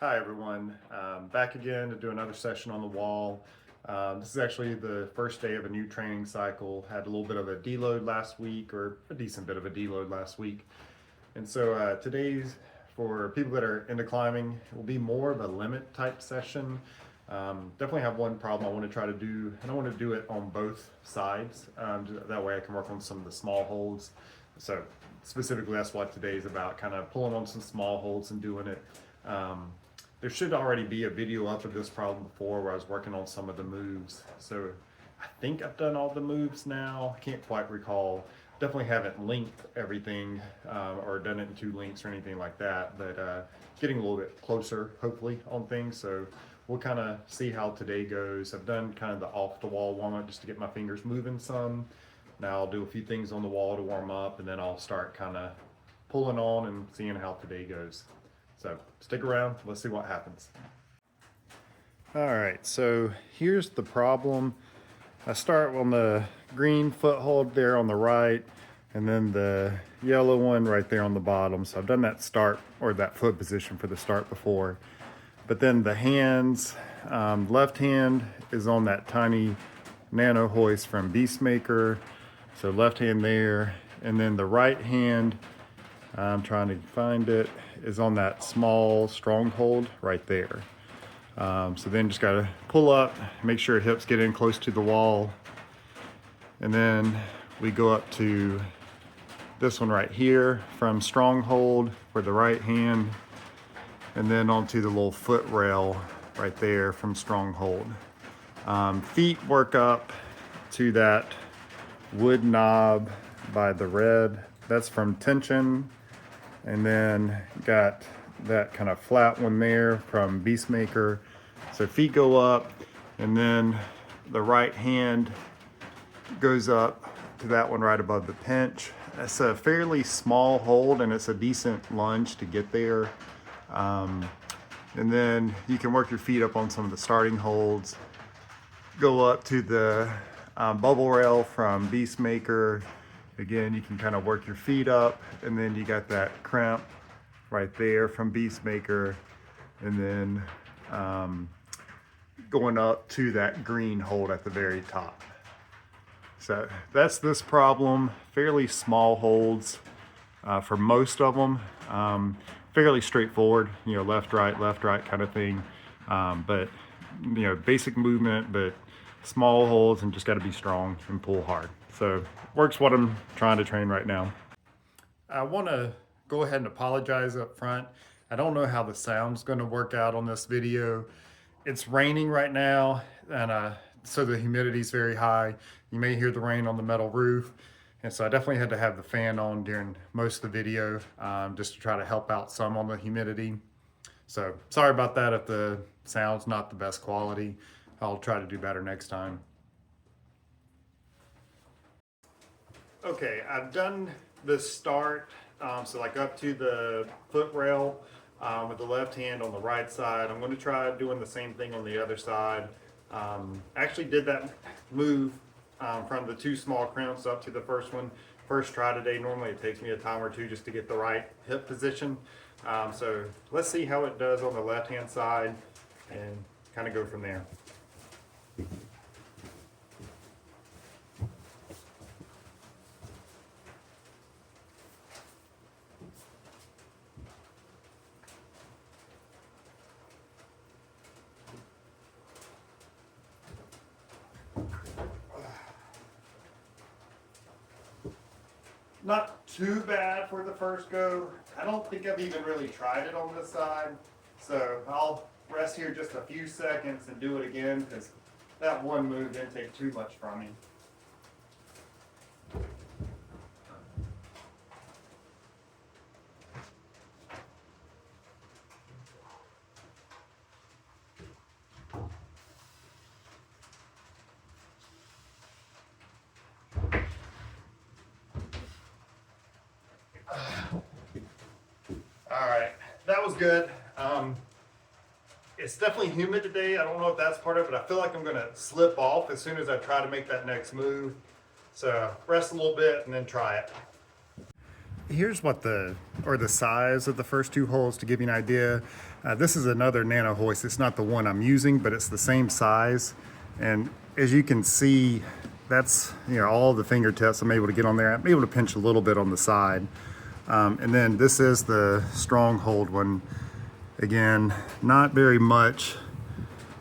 Hi everyone, back again to do another session on the wall. This is actually the first day of a new training cycle. Had a little bit of a deload last week, or a decent bit of a deload last week. And so today's, for people that are into climbing, it will be more of a limit type session. Definitely have one problem I want to try to do, and I want to do it on both sides. That way I can work on some of the small holds. So specifically that's what today is about, kind of pulling on some small holds and doing it. There should already be a video up of this problem before where I was working on some of the moves. So I think I've done all the moves now. I can't quite recall. Definitely haven't linked everything or done it in 2 links or anything like that, but getting a little bit closer hopefully on things. So we'll kind of see how today goes. I've done kind of the off the wall warm up just to get my fingers moving some. Now I'll do a few things on the wall to warm up, and then I'll start kind of pulling on and seeing how today goes. So stick around, let's see what happens. All right, so here's the problem. I start on the green foothold there on the right, and then the yellow one right there on the bottom. So I've done that start, or that foot position for the start before. But then the hands, left hand is on that tiny nano hoist from Beastmaker. So left hand there, and then the right hand, I'm trying to find it, is on that small stronghold right there. So then just gotta pull up, make sure hips get in close to the wall. And then we go up to this one right here from stronghold for the right hand, and then onto the little foot rail right there from stronghold. Feet work up to that wood knob by the red. That's from tension. And then got that kind of flat one there from Beastmaker. So feet go up, and then the right hand goes up to that one right above the pinch. It's a fairly small hold, and it's a decent lunge to get there. And then you can work your feet up on some of the starting holds. Go up to the bubble rail from Beastmaker. Again, you can kind of work your feet up, and then you got that crimp right there from Beastmaker, and then going up to that green hold at the very top. So that's this problem. Fairly small holds for most of them. Fairly straightforward, left, right kind of thing. But, basic movement, but small holds, and just got to be strong and pull hard. So works what I'm trying to train right now. I want to go ahead and apologize up front. I don't know how the sound's going to work out on this video. It's raining right now, and so the humidity is very high. You may hear the rain on the metal roof. And so I definitely had to have the fan on during most of the video just to try to help out some on the humidity. So sorry about that if the sound's not the best quality. I'll try to do better next time. Okay, I've done the start, so like up to the foot rail with the left hand on the right side. I'm going to try doing the same thing on the other side. Actually did that move from the 2 small crimps up to the first one. First try today. Normally it takes me a time or 2 just to get the right hip position. So let's see how it does on the left hand side and kind of go from there. Not too bad for the first go. I don't think I've even really tried it on this side. So I'll rest here just a few seconds and do it again, because that one move didn't take too much from me. All right, that was good. It's definitely humid today. I don't know if that's part of it. I feel like I'm gonna slip off as soon as I try to make that next move. So rest a little bit and then try it. Here's what the size of the first 2 holes to give you an idea. This is another nano hoist. It's not the one I'm using, but it's the same size. And as you can see, that's, all the fingertips I'm able to get on there. I'm able to pinch a little bit on the side. And then this is the stronghold one. Again, not very much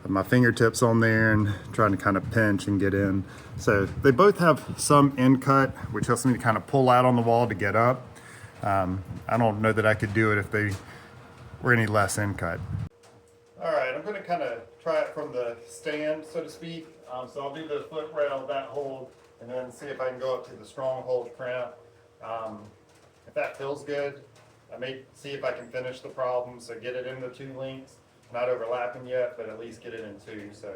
of my fingertips on there and trying to kind of pinch and get in. So they both have some end cut, which helps me to kind of pull out on the wall to get up. I don't know that I could do it if they were any less end cut. All right, I'm gonna kind of try it from the stand, so to speak. So I'll do the foot rail, that hold, and then see if I can go up to the stronghold cramp. If that feels good, I may see if I can finish the problem, so get it into 2 links. Not overlapping yet, but at least get it in 2. So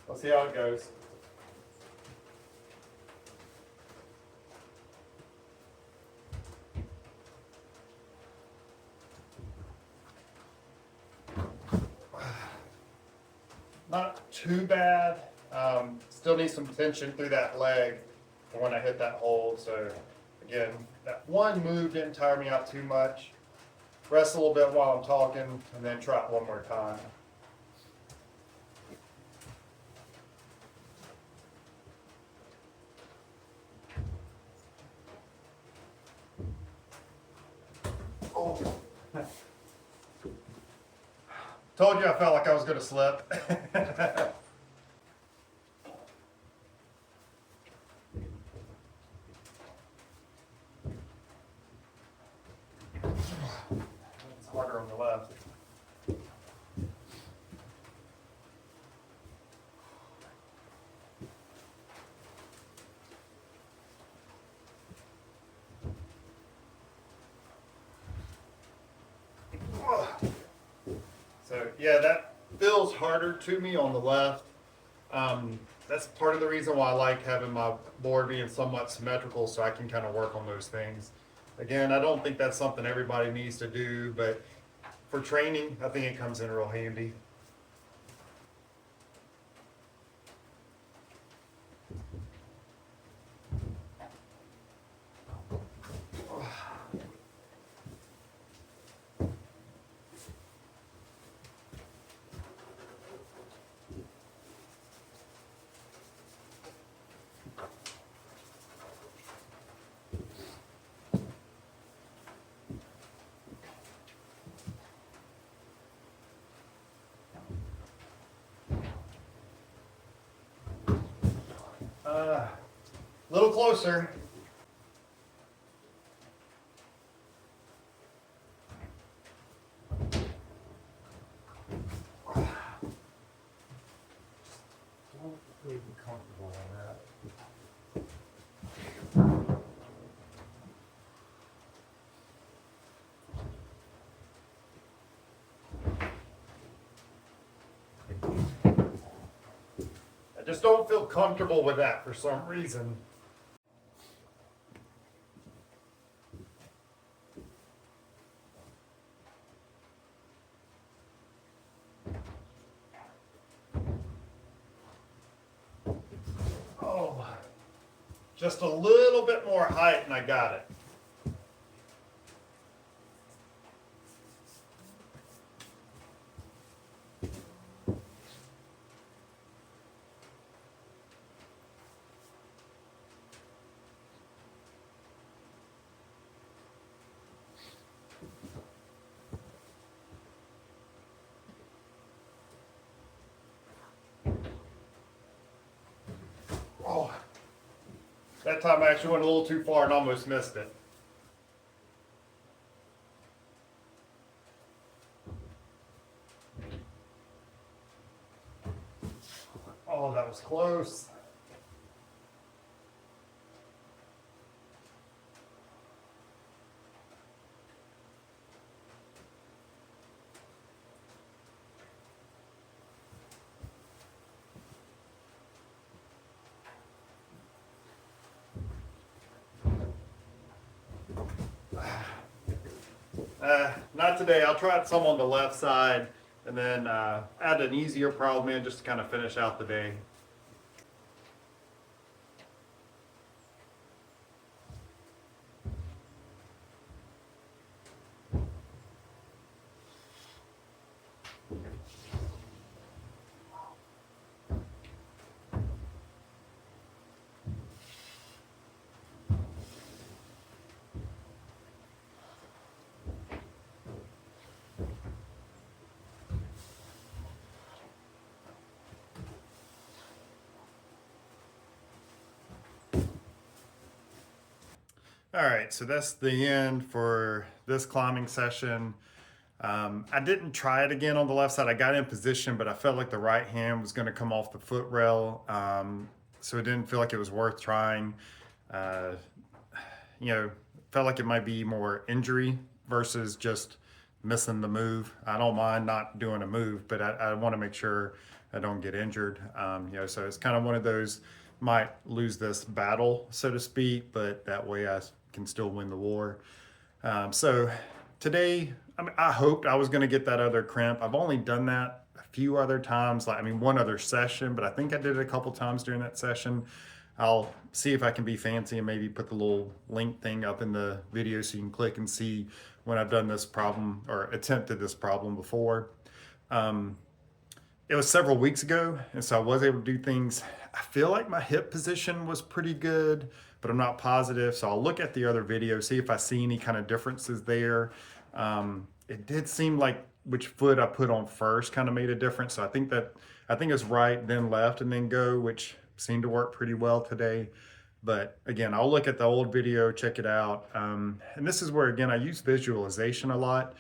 we'll see how it goes. Not too bad. Still need some tension through that leg for when I hit that hold. So again, that one move didn't tire me out too much. Rest a little bit while I'm talking, and then try it one more time. Oh. Told you I felt like I was going to slip. It's harder on the left. So yeah, that feels harder to me on the left. That's part of the reason why I like having my board being somewhat symmetrical, so I can kind of work on those things. Again, I don't think that's something everybody needs to do, but for training, I think it comes in real handy. A little closer. Don't really be comfortable on that. I just don't feel comfortable with that for some reason. Oh, just a little bit more height and I got it. Oh, that time I actually went a little too far and almost missed it. Oh, that was close. Not today. I'll try some on the left side and then add an easier problem in just to kind of finish out the day. All right, so that's the end for this climbing session. I didn't try it again on the left side. I got in position, but I felt like the right hand was going to come off the foot rail. So it didn't feel like it was worth trying. Uh, Felt like it might be more injury versus just missing the move. I don't mind not doing a move, but I want to make sure I don't get injured. So it's kind of one of those, might lose this battle, so to speak, but that way I can still win the war. So today, I hoped I was going to get that other crimp. I've only done that a few other times, one other session, but I think I did it a couple times during that session. I'll see if I can be fancy and maybe put the little link thing up in the video so you can click and see when I've done this problem or attempted this problem before. Um, it was several weeks ago, and so I was able to do things. I feel like my hip position was pretty good, but I'm not positive. So I'll look at the other video, see if I see any kind of differences there. It did seem like which foot I put on first kind of made a difference. So I think it's right, then left, and then go, which seemed to work pretty well today. But again, I'll look at the old video, check it out. And this is where, again, I use visualization a lot.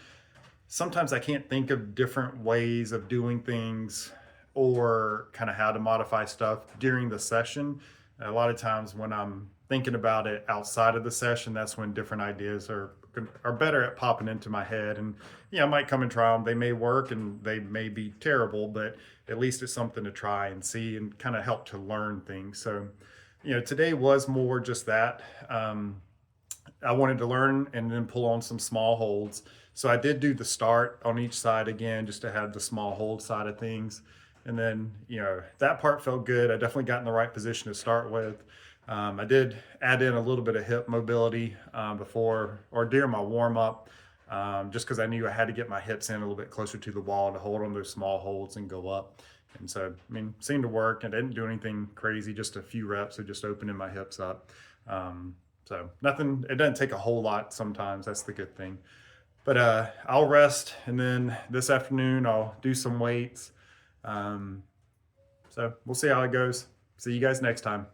Sometimes I can't think of different ways of doing things or kind of how to modify stuff during the session. A lot of times when I'm thinking about it outside of the session, that's when different ideas are better at popping into my head. And I might come and try them. They may work and they may be terrible, but at least it's something to try and see and kind of help to learn things. So, today was more just that. I wanted to learn and then pull on some small holds. So I did do the start on each side again, just to have the small hold side of things. And then, that part felt good. I definitely got in the right position to start with. I did add in a little bit of hip mobility before or during my warm up, just because I knew I had to get my hips in a little bit closer to the wall to hold on those small holds and go up. And so, seemed to work. I didn't do anything crazy, just a few reps of just opening my hips up. So nothing, it doesn't take a whole lot sometimes. That's the good thing. But I'll rest, and then this afternoon I'll do some weights. So we'll see how it goes. See you guys next time.